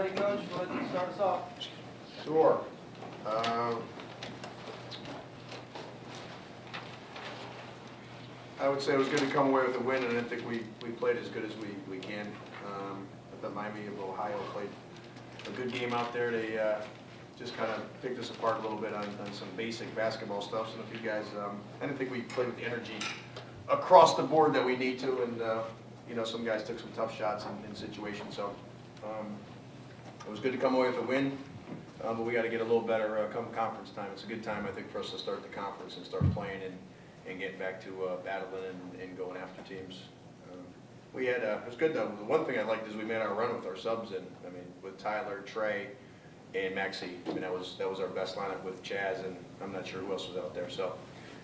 ready, Coach, go ahead and start us off. Sure. I would say it was good to come away with a win, and I think we played as good as we can. I thought Miami of Ohio played a good game out there. They just kind of picked us apart a little bit on some basic basketball stuff. So a few guys, I didn't think we played with the energy across the board that we need to, and you know, some guys took some tough shots in situations. So it was good to come away with a win, but we got to get a little better come conference time. It's a good time, I think, for us to start the conference and start playing and get back to battling and going after teams. We had it was good though. The one thing I liked is we made our run with our subs, and I mean with Tyler, Trey, and Maxie. I mean that was our best lineup with Chaz, and I'm not sure who else was out there. So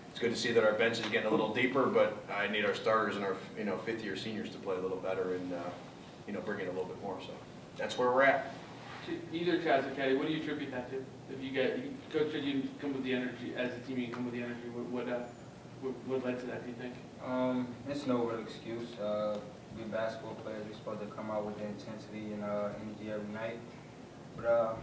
it's good to see that our bench is getting a little deeper, but I need our starters and our fifth-year seniors to play a little better and bring it a little bit more. So that's where we're at. Either Chaz or Cady, what do you attribute that to? If you get Coach said you come with the energy as a team, you come with the energy. What led to that? Do you think? It's no real excuse. We basketball players, we're supposed to come out with the intensity and energy every night. But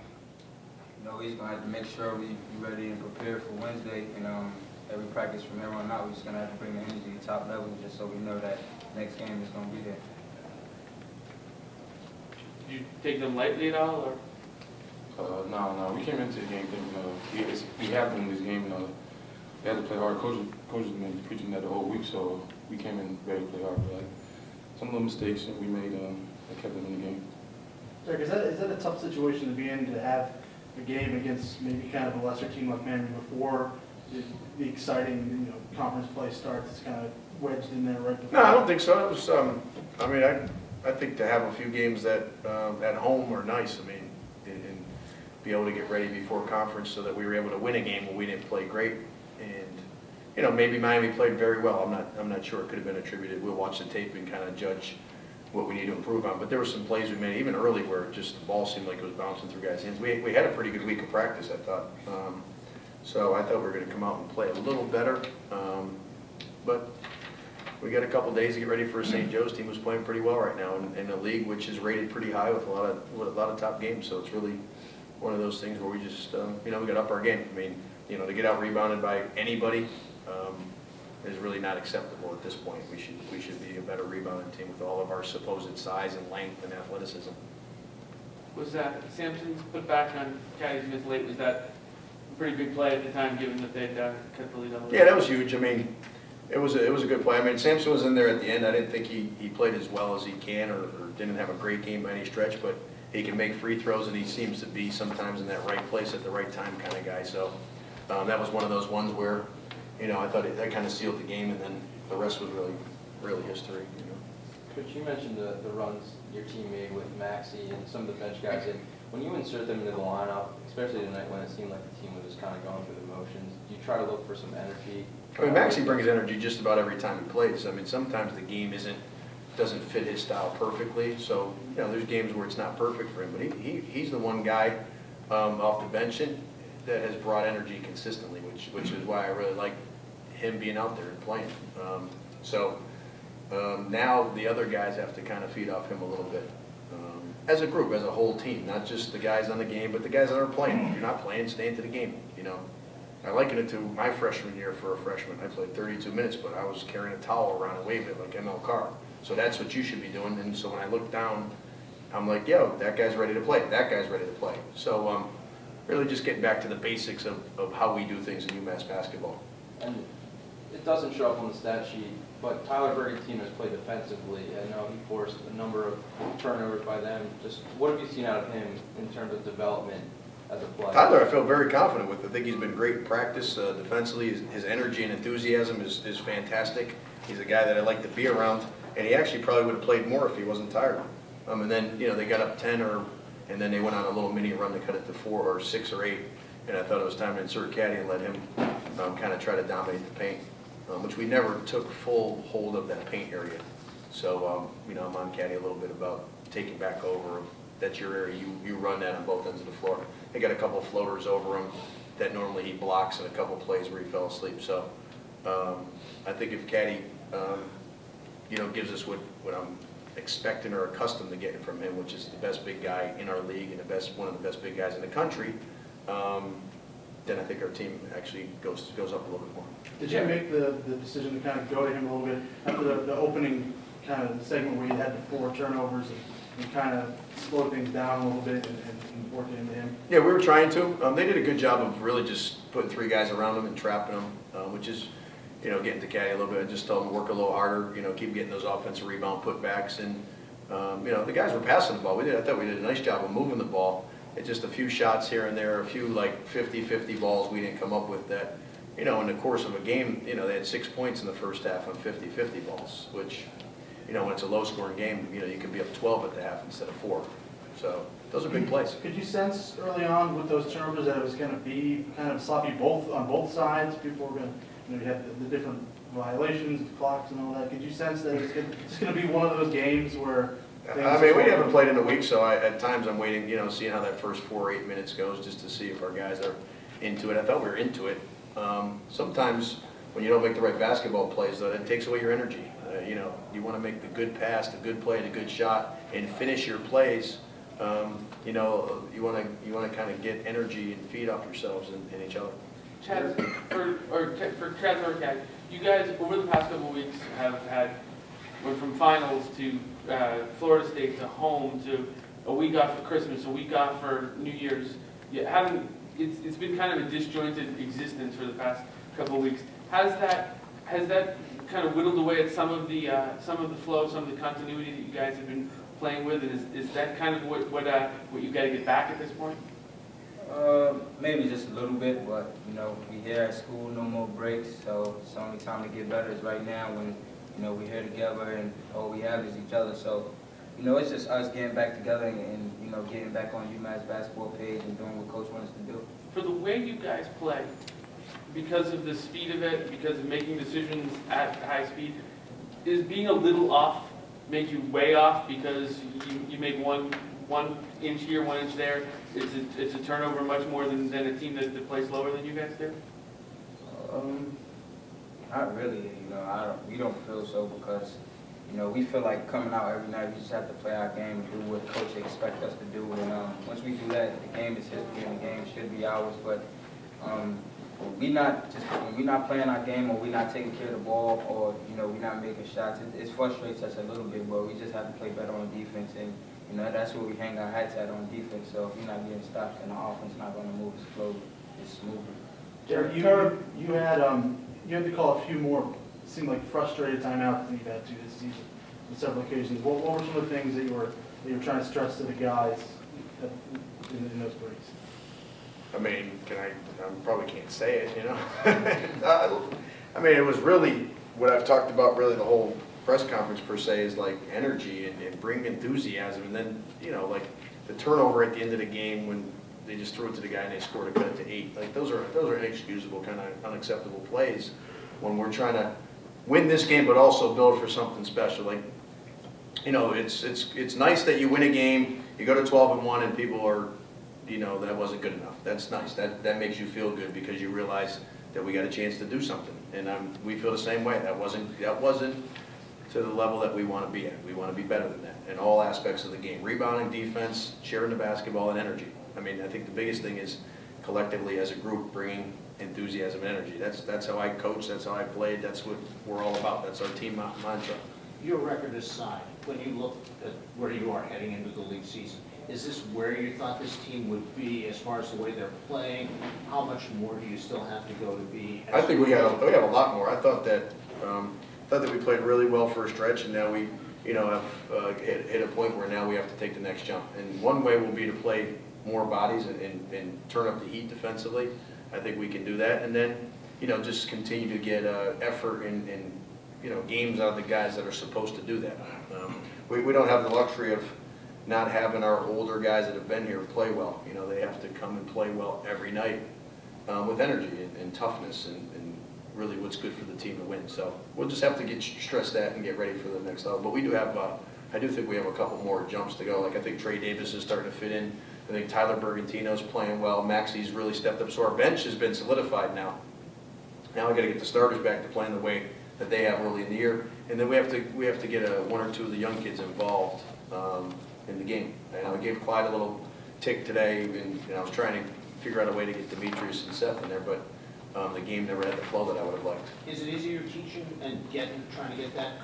he's gonna have to make sure we ready and prepared for Wednesday. And every practice from here on out, we're just gonna have to bring the energy to top level, just so we know that next game is gonna be there. Did you take them lightly at all, or? No. We came into the game thinking we have to win this game. We had to play hard. Coach has been preaching that the whole week, so we came in ready to play hard. But some little mistakes that we made that kept them in the game. Derek, is that a tough situation to be in, to have a game against maybe kind of a lesser team like Miami before the exciting conference play starts? It's kind of wedged in there right before. No, I don't think so. It was. I mean, I think to have a few games that at home are nice. I mean, and be able to get ready before conference so that we were able to win a game when we didn't play great. And maybe Miami played very well. I'm not sure. It could have been attributed. We'll watch the tape and kind of judge what we need to improve on. But there were some plays we made even early where just the ball seemed like it was bouncing through guys' hands. We had a pretty good week of practice, I thought. So I thought we were going to come out and play a little better. But we got a couple days to get ready for a St. Joe's team who's playing pretty well right now in a league which is rated pretty high with a lot of top games. So it's really one of those things where we just we got to up our game. I mean, to get out rebounded by anybody is really not acceptable at this point. We should be a better rebounding team with all of our supposed size and length and athleticism. Was that Sampson's put back on Cady's miss late? Was that a pretty big play at the time, given that they'd cut the lead a little? Yeah, that was huge. I mean, it was a good play. I mean, Sampson was in there at the end. I didn't think he played as well as he can, or didn't have a great game by any stretch, but he can make free throws, and he seems to be sometimes in that right place at the right time kind of guy. So that was one of those ones where, I thought that kind of sealed the game, and then the rest was really history. Coach, you mentioned the runs your team made with Maxie and some of the bench guys. And when you insert them into the lineup, especially tonight when it seemed like the team was just kind of going through the motions, do you try to look for some energy? I mean, Maxie brings energy just about every time he plays. I mean, sometimes the game doesn't fit his style perfectly. So, there's games where it's not perfect for him. But he's the one guy off the bench that has brought energy consistently, which is why I really like him being out there and playing. Now the other guys have to kind of feed off him a little bit. As a group, as a whole team, not just the guys on the game, but the guys that are playing. If you're not playing, stay into the game. I liken it to my freshman year for a freshman. I played 32 minutes, but I was carrying a towel around and waving it like ML Carr. So that's what you should be doing. And so when I look down, I'm like, yo, that guy's ready to play. That guy's ready to play. So really just getting back to the basics of how we do things in UMass basketball. And it doesn't show up on the stat sheet, but Tyler Bergen's team has played defensively. I know he forced a number of turnovers by them. Just what have you seen out of him in terms of development as a player? Tyler, I feel very confident with. I think he's been great in practice defensively. His energy and enthusiasm is fantastic. He's a guy that I like to be around, and he actually probably would have played more if he wasn't tired. And then they got up 10 and then they went on a little mini run to cut it to 4 or 6 or 8, and I thought it was time to insert Cady and let him kind of try to dominate the paint, which we never took full hold of that paint area. So I'm on Cady a little bit about taking back over. That's your area. You run that on both ends of the floor. They got a couple of floaters over him that normally he blocks, and a couple of plays where he fell asleep. So I think if Cady gives us what I'm expecting or accustomed to getting from him, which is the best big guy in our league and one of the best big guys in the country, then I think our team actually goes up a little bit more. Did you make the decision to kind of go to him a little bit after the opening kind of segment where you had the 4 turnovers and kind of slow things down a little bit and work it into him? Yeah, we were trying to. They did a good job of really just putting 3 guys around him and trapping him, which is, getting to Cady a little bit. I just told him to work a little harder, keep getting those offensive rebound putbacks. And, the guys were passing the ball. I thought we did a nice job of moving the ball. It's just a few shots here and there, a few like 50-50 balls we didn't come up with that, in the course of a game, they had 6 points in the first half on 50-50 balls, which, when it's a low-scoring game, you can be up 12 at the half instead of 4. So those are big plays. Could you sense early on with those turnovers that it was going to be kind of sloppy on both sides? People were going to, you had the different violations, the clocks and all that. Could you sense that it's going to be one of those games where? We haven't played in a week, so at times I'm waiting, seeing how that first 4 or 8 minutes goes, just to see if our guys are into it. I thought we were into it. Sometimes when you don't make the right basketball plays, though, that takes away your energy. You want to make the good pass, the good play, the good shot, and finish your plays. You want to kind of get energy and feed off yourselves and each other. Chaz, for Chaz or Cady, you guys over the past couple of weeks went from finals to Florida State to home to a week off for Christmas, a week off for New Year's. It's been kind of a disjointed existence for the past couple of weeks. Has that kind of whittled away at some of the flow, some of the continuity that you guys have been playing with? And is that kind of what you got to get back at this point? Maybe just a little bit, but we here at school, no more breaks, so it's the only time to get better is right now when we're here together and all we have is each other. So it's just us getting back together and getting back on UMass basketball page and doing what Coach wants to do. For the way you guys play, because of the speed of it, because of making decisions at high speed, is being a little off make you way off because you make one inch here, 1 inch there? It's a turnover much more than a team that plays lower than you guys do? Not really. We don't feel so because we feel like coming out every night, we just have to play our game and do what Coach expects us to do. And once we do that, the game is history and the game should be ours. But when we're not playing our game or we're not taking care of the ball or we're not making shots, it frustrates us a little bit. But we just have to play better on defense, and that's where we hang our hats at on defense. So if we're not getting stopped, then our offense not going to move as smoothly. Jared, you had to call a few more, seemed like frustrated timeouts than you've had to this season on several occasions. What were some of the things that you were trying to stress to the guys in those breaks? I probably can't say it, it was really what I've talked about really the whole press conference per se is like energy and bring enthusiasm. And then, like the turnover at the end of the game when they just threw it to the guy and they scored a cut it to 8. Like those are inexcusable, kind of unacceptable plays when we're trying to win this game, but also build for something special. Like, it's nice that you win a game, you go to 12-1, and people are, that wasn't good enough. That's nice. That makes you feel good because you realize that we got a chance to do something, and we feel the same way. That wasn't to the level that we want to be at. We want to be better than that in all aspects of the game: rebounding, defense, sharing the basketball, and energy. I think the biggest thing is collectively as a group bringing enthusiasm and energy. That's how I coach. That's how I played. That's what we're all about. That's our team mantra. Your record aside, when you look at where you are heading into the league season, is this where you thought this team would be as far as the way they're playing? How much more do you still have to go to be? I think we have a lot more. I thought that we played really well for a stretch, and now we have hit a point where now we have to take the next jump. And one way will be to play more bodies and turn up the heat defensively. I think we can do that, and then just continue to get effort and games out of the guys that are supposed to do that. We don't have the luxury of not having our older guys that have been here play well. They have to come and play well every night with energy and toughness and really what's good for the team to win. So we'll just have to stress that and get ready for the next level. But we do have, I do think we have a couple more jumps to go. Like I think Trey Davis is starting to fit in. I think Tyler Bergantino's playing well. Maxi's really stepped up. So our bench has been solidified now. Now we got to get the starters back to playing the way that they have early in the year. And then we have to get one or two of the young kids involved in the game. And I gave Clyde a little tick today, and I was trying to figure out a way to get Demetrius and Seth in there, but the game never had the flow that I would have liked. Is it easier teaching and trying to get that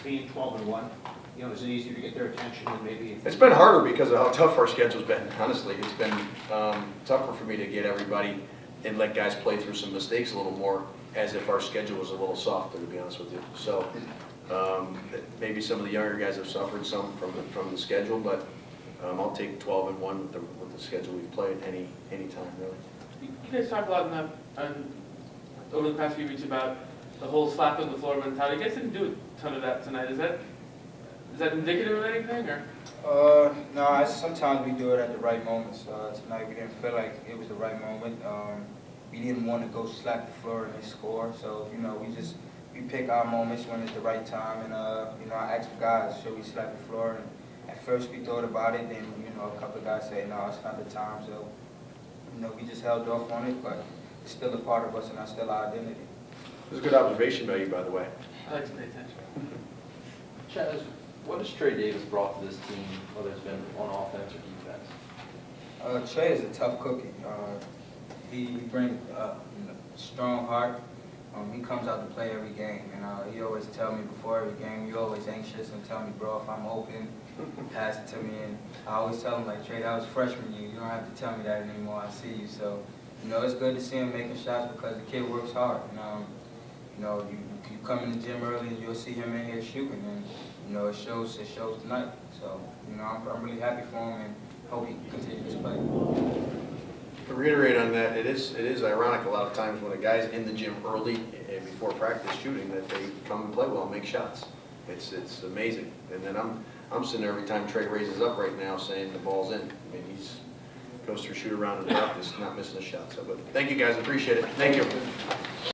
being 12-1? You know, is it easier to get their attention than maybe? It's been harder because of how tough our schedule's been, honestly. It's been tougher for me to get everybody and let guys play through some mistakes a little more, as if our schedule was a little softer, to be honest with you. So maybe some of the younger guys have suffered some from the schedule, but I'll take 12-1 with the schedule we've played any time, really. You guys talked a lot over the past few weeks about the whole slap on the floor mentality. You guys didn't do a ton of that tonight. Is that indicative of anything, or? No, sometimes we do it at the right moments. Tonight we didn't feel like it was the right moment. We didn't want to go slap the floor and then score. So, we pick our moments when it's the right time. And, I asked the guys, should we slap the floor? And at first we thought about it. Then, a couple of guys said, no, it's not the time. So, we just held off on it. But it's still a part of us and that's still our identity. It was a good observation by you, by the way. I like to pay attention. Chaz, what has Trey Davis brought to this team, whether it's been on offense or defense? Trey is a tough cookie. He brings a strong heart. He comes out to play every game, and he always tell me before every game, you're always anxious and tell me, bro, if I'm open, pass it to me. And I always tell him, like, Trey, that was freshman year. You don't have to tell me that anymore. I see you. So, it's good to see him making shots because the kid works hard. You come in the gym early and you'll see him in here shooting, and it shows tonight. So, I'm really happy for him and hope he continues to play. To reiterate on that, it is ironic a lot of times when a guy's in the gym early and before practice shooting that they come and play well and make shots. It's amazing. And then I'm sitting there every time Trey raises up right now saying the ball's in. I mean, he's goes through shoot around and practice, not missing a shot. So, but thank you guys, appreciate it. Thank you.